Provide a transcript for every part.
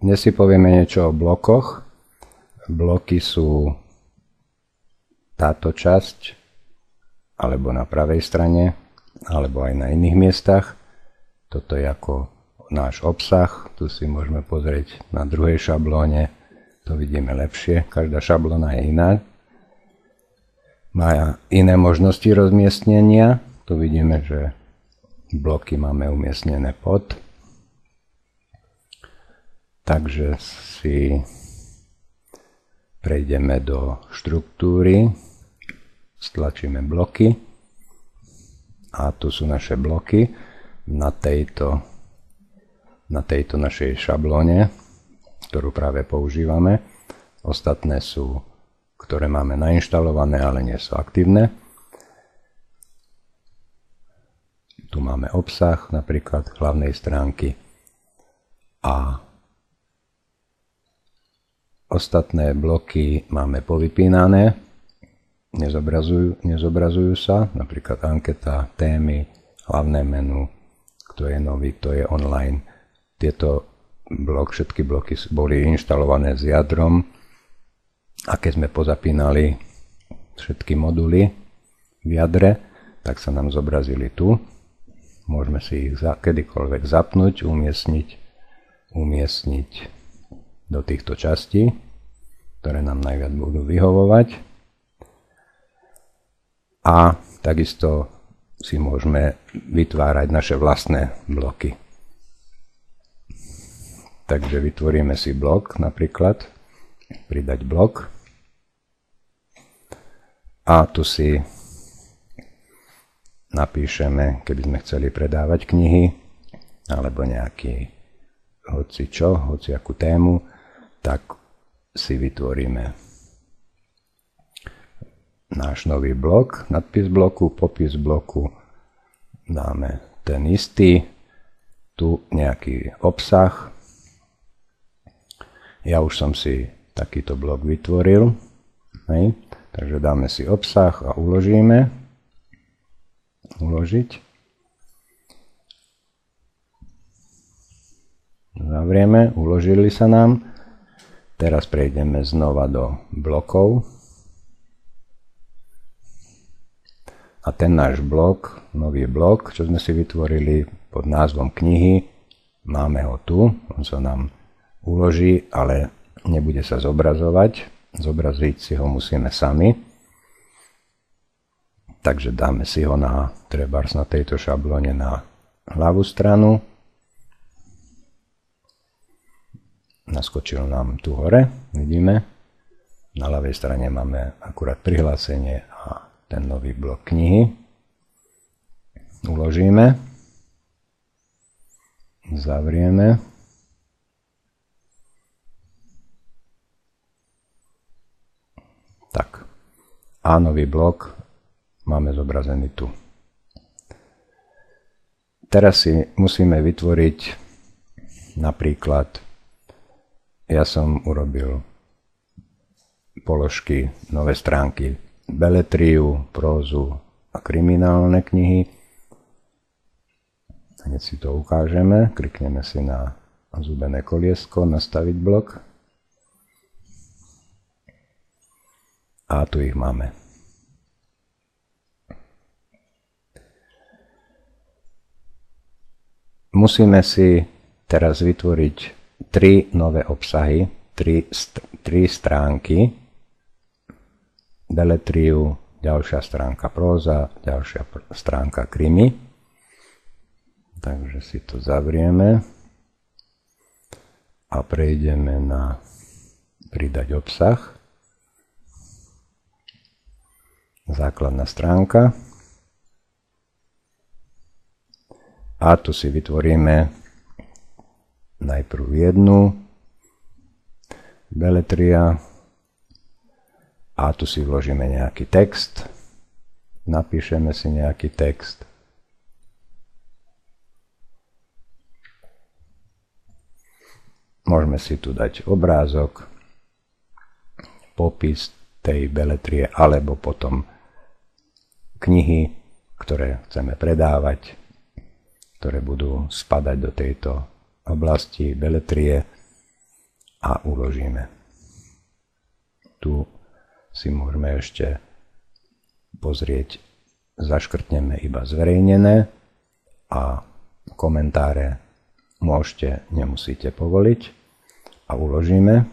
Dnes si povieme niečo o blokoch. Bloky sú táto časť, alebo na pravej strane, alebo aj na iných miestach. Toto je ako náš obsah. Tu si môžeme pozrieť na druhej šablóne. To vidíme lepšie. Každá šablóna je iná. Má iné možnosti rozmiestnenia. Tu vidíme, že bloky máme umiestnené pod. Takže si prejdeme do štruktúry, stlačíme bloky a tu sú naše bloky na tejto našej šablóne, ktorú práve používame. Ostatné sú, ktoré máme nainštalované, ale nie sú aktívne. Tu máme obsah, napríklad hlavnej stránky a ostatné bloky máme povypínané, nezobrazujú sa, napríklad anketa, témy, hlavné menu, kto je nový, kto je online. Všetky bloky boli inštalované s jadrom a keď sme pozapínali všetky moduly v jadre, tak sa nám zobrazili tu. Môžeme si ich kedykoľvek zapnúť, umiestniť do týchto častí, ktoré nám najviac budú vyhovovať. A takisto si môžeme vytvárať naše vlastné bloky. Takže vytvoríme si blok, napríklad pridať blok. A tu si napíšeme, keby sme chceli predávať knihy, alebo nejaký hociakú tému, tak si vytvoríme náš nový blok, nadpis bloku, popis bloku, dáme ten istý, tu nejaký obsah. Ja už som si takýto blok vytvoril, takže dáme si obsah a uložíme. Uložiť. Zavrieme, uložili sa nám. Teraz prejdeme znova do blokov. A ten náš blok, nový blok, čo sme si vytvorili pod názvom knihy, máme ho tu. On sa nám uloží, ale nebude sa zobrazovať. Zobraziť si ho musíme sami. Takže dáme si ho trebárs na tejto šablóne na ľavú stranu. Naskočil nám tu hore, vidíme. Na ľavej strane máme akurát prihlásenie a ten nový blok knihy. Uložíme. Zavrieme. Tak. A nový blok máme zobrazený tu. Teraz si musíme vytvoriť napríklad, ja som urobil položky, nové stránky, beletriu, prózu a kriminálne knihy. Hneď si to ukážeme, klikneme si na zúbené koliesko, nastaviť blok. A tu ich máme. Musíme si teraz vytvoriť 3 nové obsahy, 3 stránky, beletriu, ďalšia stránka próza, ďalšia stránka krimi. Takže si to zavrieme a prejdeme na pridať obsah. Základná stránka. A tu si vytvoríme najprv jednu, beletria, a tu si vložíme nejaký text, napíšeme si nejaký text. Môžeme si tu dať obrázok, popis tej beletrie, alebo potom knihy, ktoré chceme predávať, ktoré budú spadať do tejto oblasti beletrie. a uložíme. Tu si môžeme ešte pozrieť, zaškrtneme iba zverejnené a komentáre môžete, nemusíte povoliť a uložíme.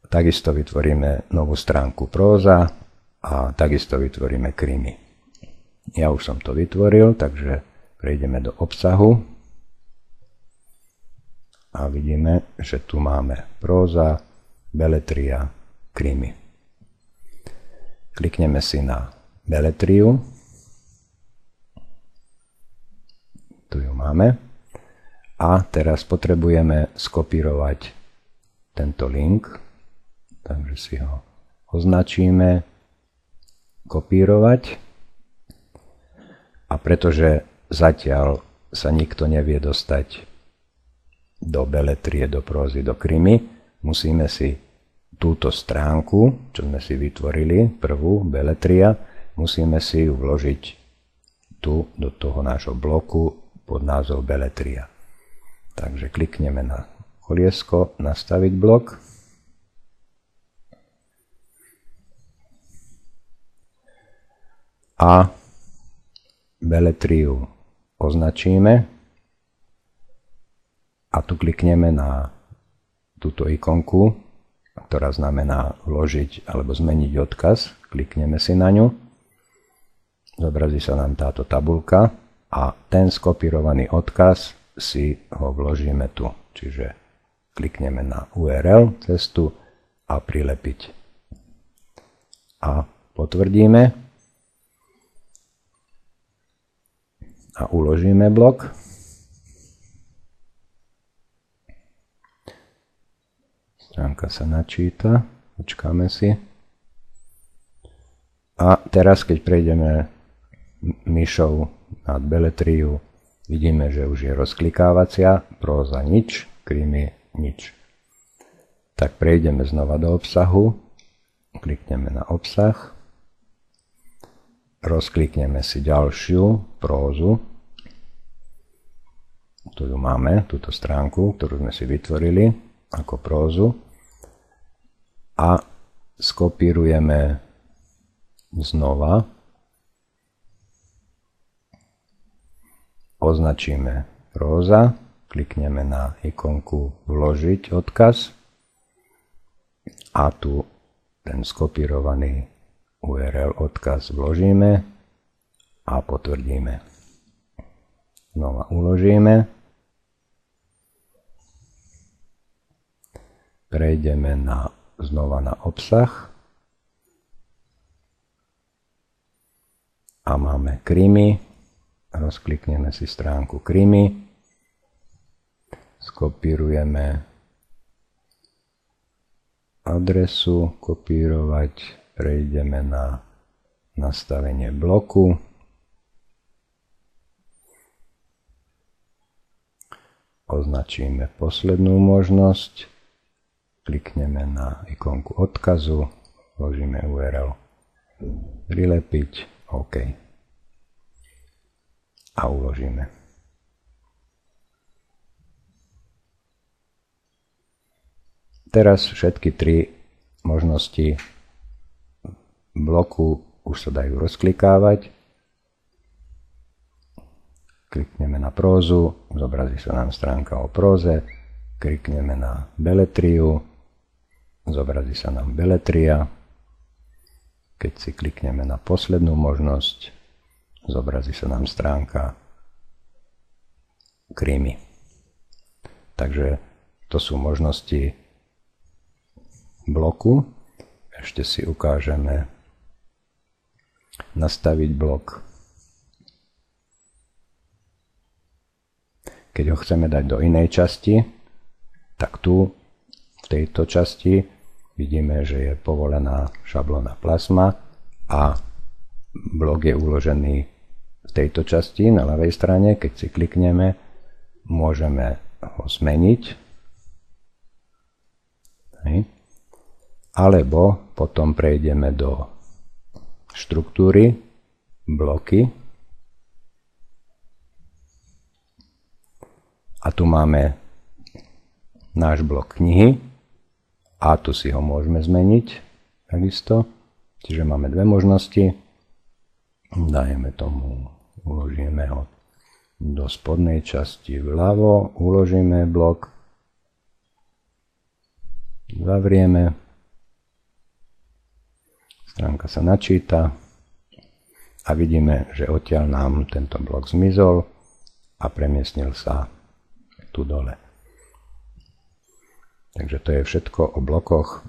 Takisto vytvoríme novú stránku próza a takisto vytvoríme krimi. Ja už som to vytvoril, takže prejdeme do obsahu a vidíme, že tu máme próza, beletria, krimi. Klikneme si na beletriu. Tu ju máme. A teraz potrebujeme skopírovať tento link. Takže si ho označíme, kopírovať. A pretože zatiaľ sa nikto nevie dostať do beletrie, do prózy, do krimi, musíme si túto stránku, čo sme si vytvorili, prvú, beletria, musíme si ju vložiť tu, do toho nášho bloku pod názov beletria. Takže klikneme na koliesko, nastaviť blok. A beletriu označíme a tu klikneme na túto ikonku, ktorá znamená vložiť alebo zmeniť odkaz. Klikneme si na ňu. Zobrazí sa nám táto tabuľka a ten skopírovaný odkaz si ho vložíme tu. Čiže klikneme na URL, cestu a prilepiť. A potvrdíme a uložíme blok. Stránka sa načíta, počkáme si. A teraz, keď prejdeme myšou nad beletriu, vidíme, že už je rozklikávacia, próza nič, krimi nič. Tak prejdeme znova do obsahu, klikneme na obsah, rozklikneme si ďalšiu prózu. Tu ju máme, túto stránku, ktorú sme si vytvorili ako prózu. A skopírujeme znova, označíme próza, klikneme na ikonku vložiť odkaz a tu ten skopírovaný URL odkaz vložíme a potvrdíme. Znova uložíme. Prejdeme znova na obsah a máme krimi. Rozklikneme si stránku krimi. Skopírujeme adresu, kopírovať, prejdeme na nastavenie bloku. Označíme poslednú možnosť. Klikneme na ikonku odkazu, vložíme URL, prilepiť, OK. A uložíme. Teraz všetky tri možnosti bloku už sa dajú rozklikávať. Klikneme na prózu, zobrazí sa nám stránka o próze, klikneme na beletriu, zobrazí sa nám beletria. Keď si klikneme na poslednú možnosť, zobrazí sa nám stránka krimi. Takže to sú možnosti bloku. Ešte si ukážeme nastaviť blok. Keď ho chceme dať do inej časti, tak tu v tejto časti vidíme, že je povolená šablóna plasma a blok je uložený v tejto časti na ľavej strane. Keď si klikneme, môžeme ho zmeniť. Alebo potom prejdeme do štruktúry, bloky A tu máme náš blok knihy a tu si ho môžeme zmeniť takisto. Čiže máme dve možnosti. Dajme tomu, uložíme ho do spodnej časti vľavo, uložíme blok, zavrieme, stránka sa načíta a vidíme, že odtiaľ nám tento blok zmizol a premiestnil sa tu dole. Takže to je všetko o blokoch.